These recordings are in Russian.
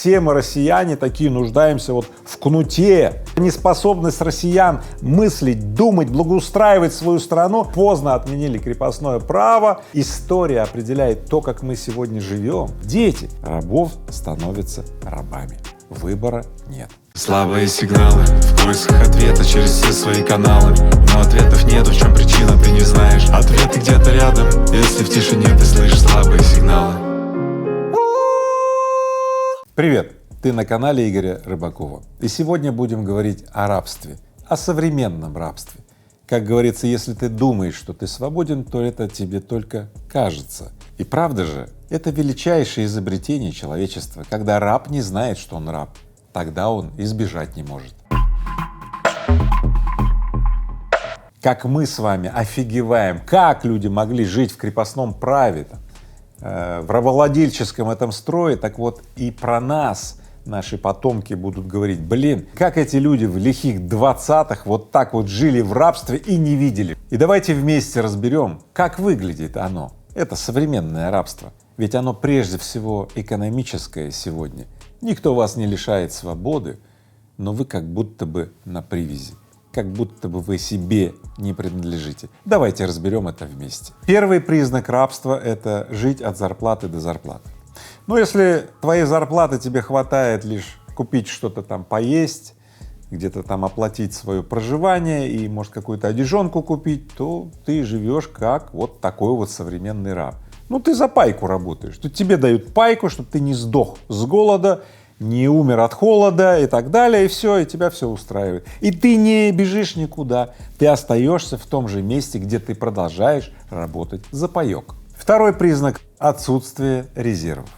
все мы, россияне, такие нуждаемся вот в кнуте. Неспособность россиян мыслить, думать, благоустраивать свою страну. Поздно отменили крепостное право. История определяет то, как мы сегодня живем. Дети рабов становятся рабами. Выбора нет. Слабые сигналы в поисках ответа через все свои каналы. Но ответов нет, в чем причина, ты не знаешь. Ответы где-то рядом, если в тишине ты слышишь слабые сигналы. Привет! Ты на канале Игоря Рыбакова. И сегодня будем говорить о рабстве, о современном рабстве. Как говорится, если ты думаешь, что ты свободен, то это тебе только кажется. И правда же, это величайшее изобретение человечества, когда раб не знает, что он раб. Тогда он избежать не может. Как мы с вами офигеваем, как люди могли жить в крепостном праве, в рабовладельческом этом строе, так вот и про нас наши потомки будут говорить: блин, как эти люди в лихих 20-х вот так вот жили в рабстве и не видели. И давайте вместе разберем, как выглядит оно, это современное рабство. Ведь оно прежде всего экономическое сегодня. Никто вас не лишает свободы, но вы как будто бы на привязи, как будто бы вы себе не принадлежите. Давайте разберем это вместе. Первый признак рабства — это жить от зарплаты до зарплаты. Но если твоей зарплаты тебе хватает лишь купить что-то там поесть, где-то там оплатить свое проживание и, может, какую-то одежонку купить, то ты живешь как вот такой вот современный раб. Ну, ты за пайку работаешь, тут тебе дают пайку, чтобы ты не сдох с голода, не умер от холода и так далее, и все, и тебя все устраивает. И ты не бежишь никуда, ты остаешься в том же месте, где ты продолжаешь работать за паек. Второй признак — отсутствие резервов.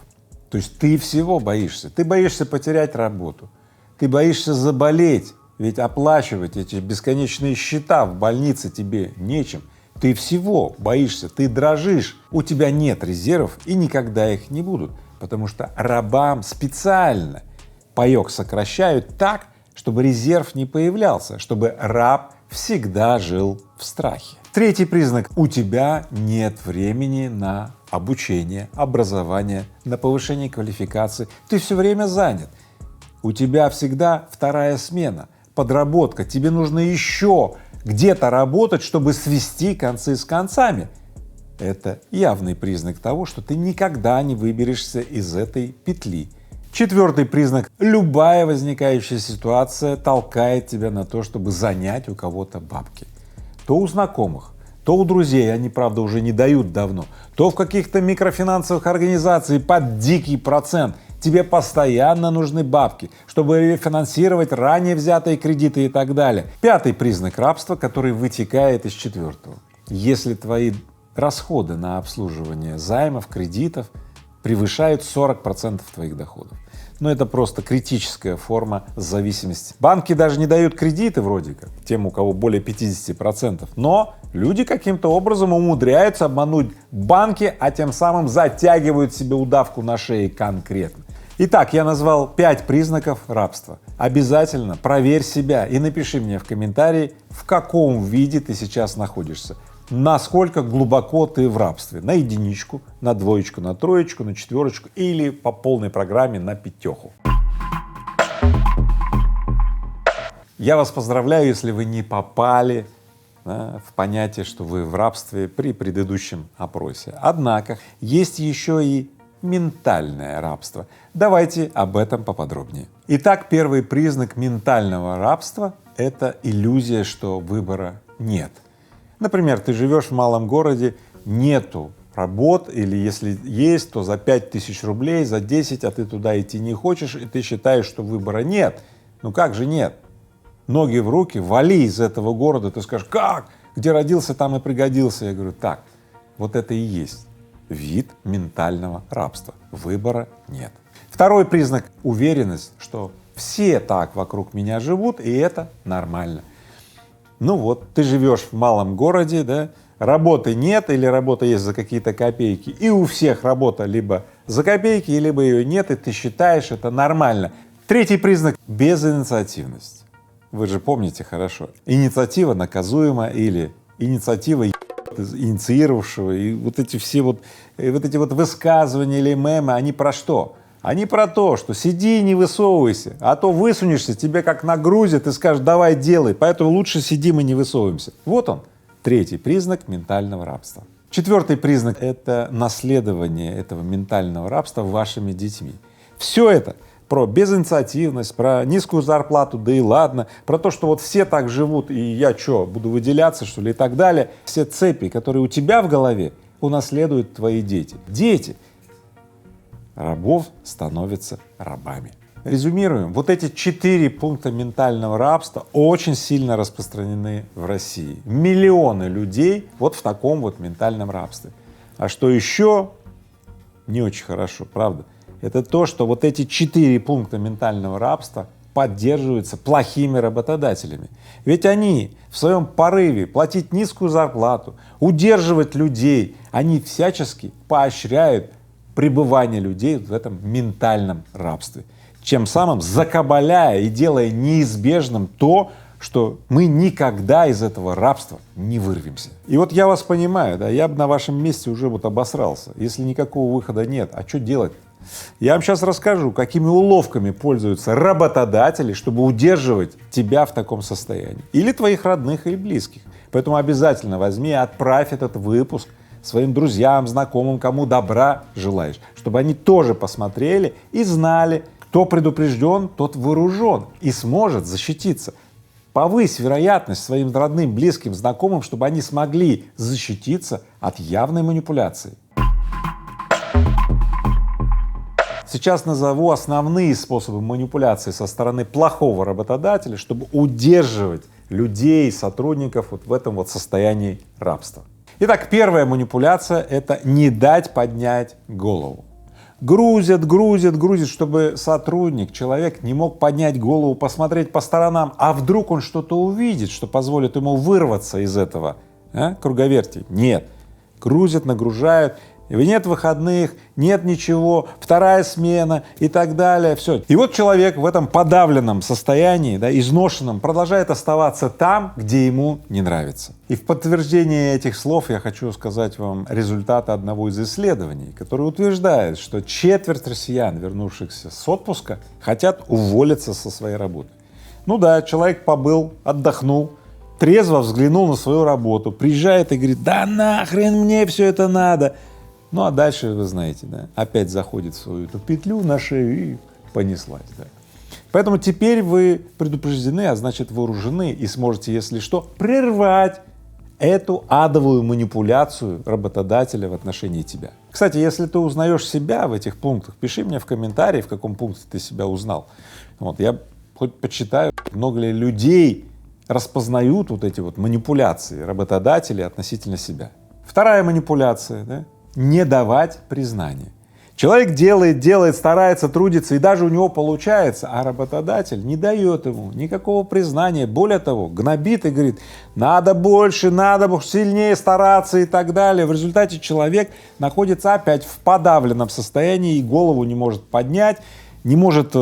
То есть ты всего боишься, ты боишься потерять работу, ты боишься заболеть, ведь оплачивать эти бесконечные счета в больнице тебе нечем. Ты всего боишься, ты дрожишь, у тебя нет резервов и никогда их не будут, потому что рабам специально паек сокращают так, чтобы резерв не появлялся, чтобы раб всегда жил в страхе. Третий признак — у тебя нет времени на обучение, образование, на повышение квалификации, ты все время занят, у тебя всегда вторая смена, подработка, тебе нужно еще где-то работать, чтобы свести концы с концами. Это явный признак того, что ты никогда не выберешься из этой петли. Четвертый признак — любая возникающая ситуация толкает тебя на то, чтобы занять у кого-то бабки. То у знакомых, то у друзей, они, правда, уже не дают давно, то в каких-то микрофинансовых организациях под дикий процент. Тебе постоянно нужны бабки, чтобы рефинансировать ранее взятые кредиты и так далее. Пятый признак рабства, который вытекает из четвертого. Если твои расходы на обслуживание займов, кредитов превышают 40% твоих доходов. Но это просто критическая форма зависимости. Банки даже не дают кредиты вроде как тем, у кого более 50%, но люди каким-то образом умудряются обмануть банки, а тем самым затягивают себе удавку на шее конкретно. Итак, я назвал 5 признаков рабства. Обязательно проверь себя и напиши мне в комментарии, в каком виде ты сейчас находишься, насколько глубоко ты в рабстве, на единичку, на двоечку, на троечку, на четверочку или по полной программе на пятеху. Я вас поздравляю, если вы не попали в понятие, что вы в рабстве при предыдущем опросе. Однако есть еще и ментальное рабство. Давайте об этом поподробнее. Итак, первый признак ментального рабства — это иллюзия, что выбора нет. Например, ты живешь в малом городе, нету работ, или если есть, то за 5000 рублей, за 10, а ты туда идти не хочешь, и ты считаешь, что выбора нет. Ну как же нет? Ноги в руки, вали из этого города. Ты скажешь: как? Где родился, там и пригодился. Я говорю: так, вот это и есть вид ментального рабства. Выбора нет. Второй признак — уверенность, что все так вокруг меня живут, и это нормально. Ну вот, ты живешь в малом городе, да, работы нет или работа есть за какие-то копейки, и у всех работа либо за копейки, либо ее нет, и ты считаешь это нормально. Третий признак — безинициативность. Вы же помните хорошо, инициатива наказуема или инициатива инициировавшего, и вот эти все вот эти высказывания или мемы, они про что? а не про то, что сиди и не высовывайся, а то высунешься, тебе как нагрузят и скажешь, давай делай, поэтому лучше сидим и не высовываемся. Вот он, третий признак ментального рабства. Четвертый признак — это наследование этого ментального рабства вашими детьми. Все это про безинициативность, про низкую зарплату, да и ладно, про то, что вот все так живут, и я что, буду выделяться, что ли, и так далее. Все цепи, которые у тебя в голове, унаследуют твои дети. Дети рабов становятся рабами. Резюмируем. Вот эти 4 пункта ментального рабства очень сильно распространены в России. Миллионы людей вот в таком вот ментальном рабстве. А что еще не очень хорошо, правда? Это то, что вот эти 4 пункта ментального рабства поддерживаются плохими работодателями. Ведь они в своем порыве платить низкую зарплату, удерживать людей, они всячески поощряют пребывание людей в этом ментальном рабстве, чем самым закабаляя и делая неизбежным то, что мы никогда из этого рабства не вырвемся. И вот я вас понимаю, да, я бы на вашем месте уже вот обосрался, если никакого выхода нет, а что делать? Я вам сейчас расскажу, какими уловками пользуются работодатели, чтобы удерживать тебя в таком состоянии, или твоих родных и близких. Поэтому обязательно возьми и отправь этот выпуск своим друзьям, знакомым, кому добра желаешь, чтобы они тоже посмотрели и знали, кто предупрежден, тот вооружен и сможет защититься. Повысь вероятность своим родным, близким, знакомым, чтобы они смогли защититься от явной манипуляции. Сейчас назову основные способы манипуляции со стороны плохого работодателя, чтобы удерживать людей, сотрудников вот в этом вот состоянии рабства. Итак, первая манипуляция — это не дать поднять голову. Грузят, чтобы сотрудник, человек не мог поднять голову, посмотреть по сторонам, а вдруг он что-то увидит, что позволит ему вырваться из этого круговерти. Нет, грузят, нагружают, нет выходных, нет ничего, вторая смена и так далее, все. И вот человек в этом подавленном состоянии, да, изношенном, продолжает оставаться там, где ему не нравится. И в подтверждение этих слов я хочу сказать вам результаты одного из исследований, который утверждает, что четверть россиян, вернувшихся с отпуска, хотят уволиться со своей работы. Ну да, человек побыл, отдохнул, трезво взглянул на свою работу, приезжает и говорит: да нахрен мне все это надо. Ну а дальше, вы знаете, да, опять заходит в свою эту петлю на шею и понеслась, да. Поэтому теперь вы предупреждены, а значит вооружены и сможете, если что, прервать эту адовую манипуляцию работодателя в отношении тебя. Кстати, если ты узнаешь себя в этих пунктах, пиши мне в комментарии, в каком пункте ты себя узнал. Вот, я хоть почитаю, много ли людей распознают вот эти вот манипуляции работодателей относительно себя. Вторая манипуляция, да? Не давать признания. Человек делает, старается, трудится, и даже у него получается, а работодатель не дает ему никакого признания. Более того, гнобит и говорит: надо больше, надо сильнее стараться и так далее. В результате человек находится опять в подавленном состоянии и голову не может поднять, не может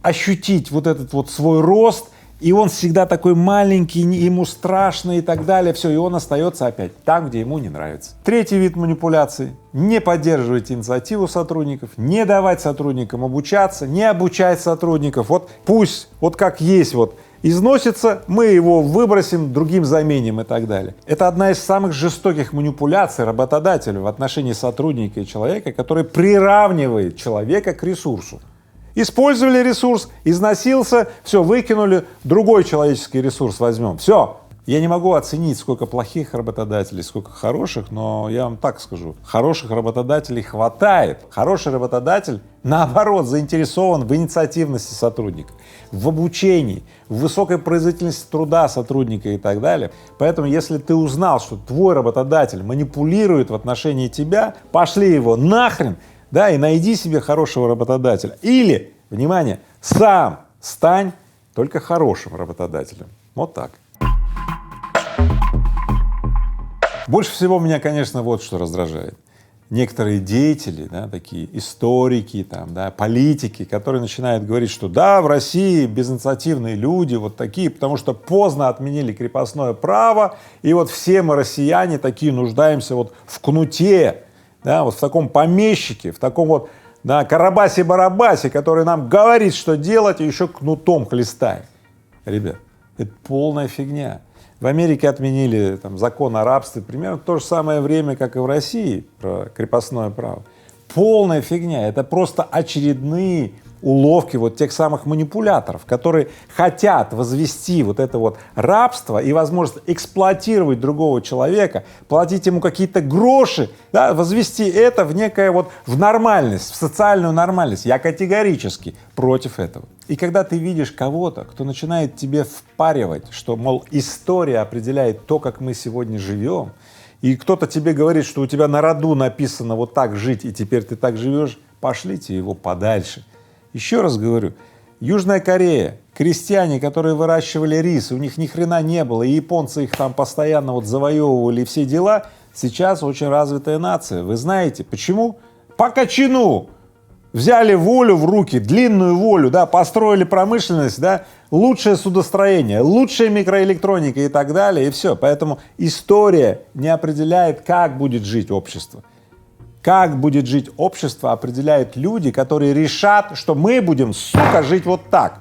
ощутить вот этот вот свой рост, и он всегда такой маленький, ему страшно и так далее, все, и он остается опять там, где ему не нравится. Третий вид манипуляции — не поддерживать инициативу сотрудников, не давать сотрудникам обучаться, не обучать сотрудников. Вот пусть вот как есть вот износится, мы его выбросим, другим заменим и так далее. Это одна из самых жестоких манипуляций работодателя в отношении сотрудника и человека, который приравнивает человека к ресурсу. Использовали ресурс, износился, все, выкинули, другой человеческий ресурс возьмем, все. Я не могу оценить, сколько плохих работодателей, сколько хороших, но я вам так скажу: хороших работодателей хватает. Хороший работодатель, наоборот, заинтересован в инициативности сотрудника, в обучении, в высокой производительности труда сотрудника и так далее. Поэтому, если ты узнал, что твой работодатель манипулирует в отношении тебя, пошли его нахрен, да, и найди себе хорошего работодателя. Или, внимание, сам стань только хорошим работодателем. Вот так. Больше всего меня, конечно, вот что раздражает. Некоторые деятели, да, такие историки, там, да, политики, которые начинают говорить, что да, в России безинициативные люди вот такие, потому что поздно отменили крепостное право, и вот все мы, россияне, такие нуждаемся вот в кнуте, да, вот в таком помещике, в таком вот да, Карабаси-Барабаси, который нам говорит, что делать, и еще кнутом хлестает. Ребят, это полная фигня. В Америке отменили там закон о рабстве примерно в то же самое время, как и в России, про крепостное право. Полная фигня, это просто очередные уловки вот тех самых манипуляторов, которые хотят возвести вот это вот рабство и возможность эксплуатировать другого человека, платить ему какие-то гроши, да, возвести это в некое вот в нормальность, в социальную нормальность. Я категорически против этого. И когда ты видишь кого-то, кто начинает тебе впаривать, что, мол, история определяет то, как мы сегодня живем, и кто-то тебе говорит, что у тебя на роду написано вот так жить, и теперь ты так живешь, пошлите его подальше. Еще раз говорю, Южная Корея, крестьяне, которые выращивали рис, у них ни хрена не было, и японцы их там постоянно вот завоевывали, и все дела, сейчас очень развитая нация. Вы знаете, почему? По качану! Взяли волю в руки, длинную волю, да, построили промышленность, да, лучшее судостроение, лучшая микроэлектроника и так далее, и все. Поэтому история не определяет, как будет жить общество. Как будет жить общество, определяют люди, которые решат, что мы будем, сука, жить вот так.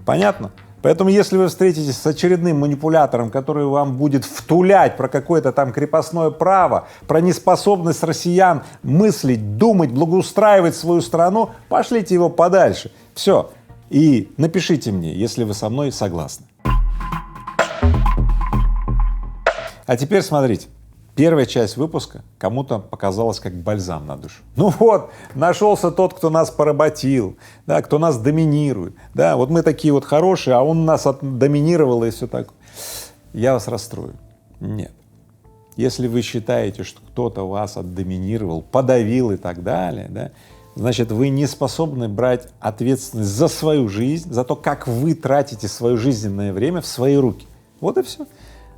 Понятно? Поэтому если вы встретитесь с очередным манипулятором, который вам будет втулять про какое-то там крепостное право, про неспособность россиян мыслить, думать, благоустраивать свою страну, пошлите его подальше. Все. И напишите мне, если вы со мной согласны. А теперь смотрите. Первая часть выпуска кому-то показалась как бальзам на душу. Ну вот, нашелся тот, кто нас поработил, да, кто нас доминирует, да, вот мы такие вот хорошие, а он нас доминировал и все такое. Я вас расстрою. Нет. Если вы считаете, что кто-то вас отдоминировал, подавил и так далее, да, значит, вы не способны брать ответственность за свою жизнь, за то, как вы тратите свое жизненное время в свои руки. Вот и все.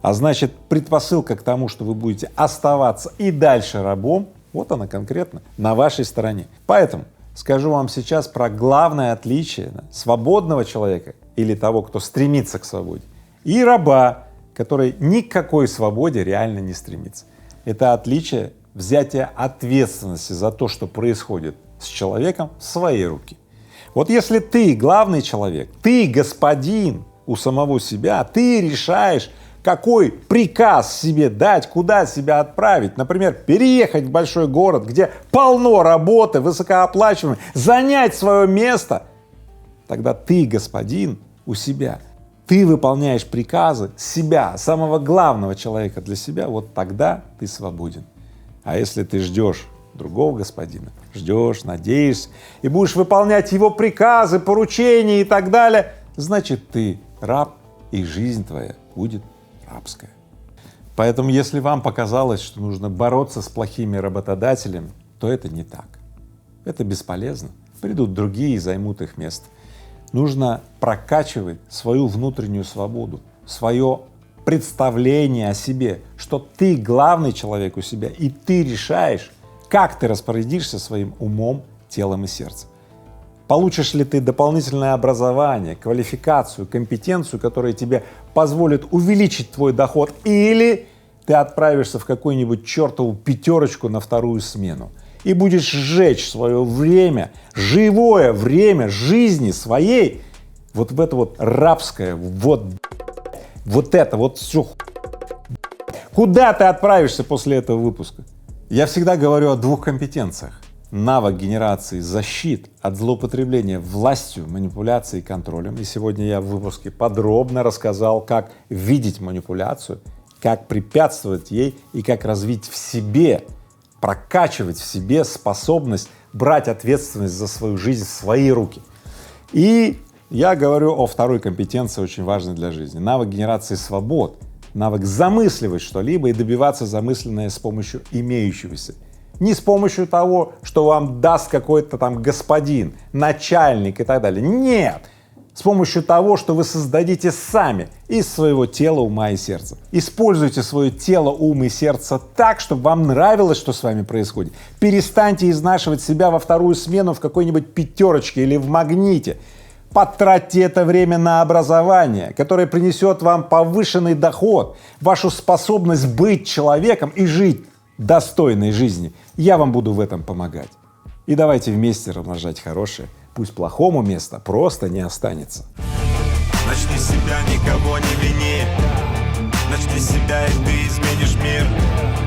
А значит, предпосылка к тому, что вы будете оставаться и дальше рабом, вот она конкретно на вашей стороне. Поэтому скажу вам сейчас про главное отличие свободного человека или того, кто стремится к свободе, и раба, который ни к какой свободе реально не стремится. Это отличие взятия ответственности за то, что происходит с человеком, в свои руки. Вот если ты главный человек, ты господин у самого себя, ты решаешь, какой приказ себе дать, куда себя отправить, например, переехать в большой город, где полно работы, высокооплачиваемой, занять свое место, тогда ты господин у себя, ты выполняешь приказы себя, самого главного человека для себя, вот тогда ты свободен. А если ты ждешь другого господина, ждешь, надеешься и будешь выполнять его приказы, поручения и так далее, значит, ты раб, и жизнь твоя будет рабская. Поэтому, если вам показалось, что нужно бороться с плохими работодателями, то это не так. Это бесполезно. Придут другие и займут их место. Нужно прокачивать свою внутреннюю свободу, свое представление о себе, что ты главный человек у себя, и ты решаешь, как ты распорядишься своим умом, телом и сердцем. Получишь ли ты дополнительное образование, квалификацию, компетенцию, которая тебе позволит увеличить твой доход, или ты отправишься в какую-нибудь чертову пятерочку на вторую смену и будешь сжечь свое время, живое время жизни своей вот в это вот рабское, вот это вот все. Куда ты отправишься после этого выпуска? Я всегда говорю о двух компетенциях. Навык генерации защит от злоупотребления властью, манипуляцией и контролем. И сегодня я в выпуске подробно рассказал, как видеть манипуляцию, как препятствовать ей и как развить в себе, прокачивать в себе способность брать ответственность за свою жизнь в свои руки. И я говорю о второй компетенции, очень важной для жизни. Навык генерации свобод, навык замысливать что-либо и добиваться замысленное с помощью имеющегося. Не с помощью того, что вам даст какой-то там господин, начальник и так далее. Нет! С помощью того, что вы создадите сами из своего тела, ума и сердца. Используйте свое тело, ум и сердце так, чтобы вам нравилось, что с вами происходит. Перестаньте изнашивать себя во вторую смену в какой-нибудь пятерочке или в магните. Потратьте это время на образование, которое принесет вам повышенный доход, вашу способность быть человеком и жить достойной жизни. Я вам буду в этом помогать. И давайте вместе размножать хорошее. Пусть плохому места просто не останется. Начни с себя, никого не вини. Начни с себя, и ты изменишь мир.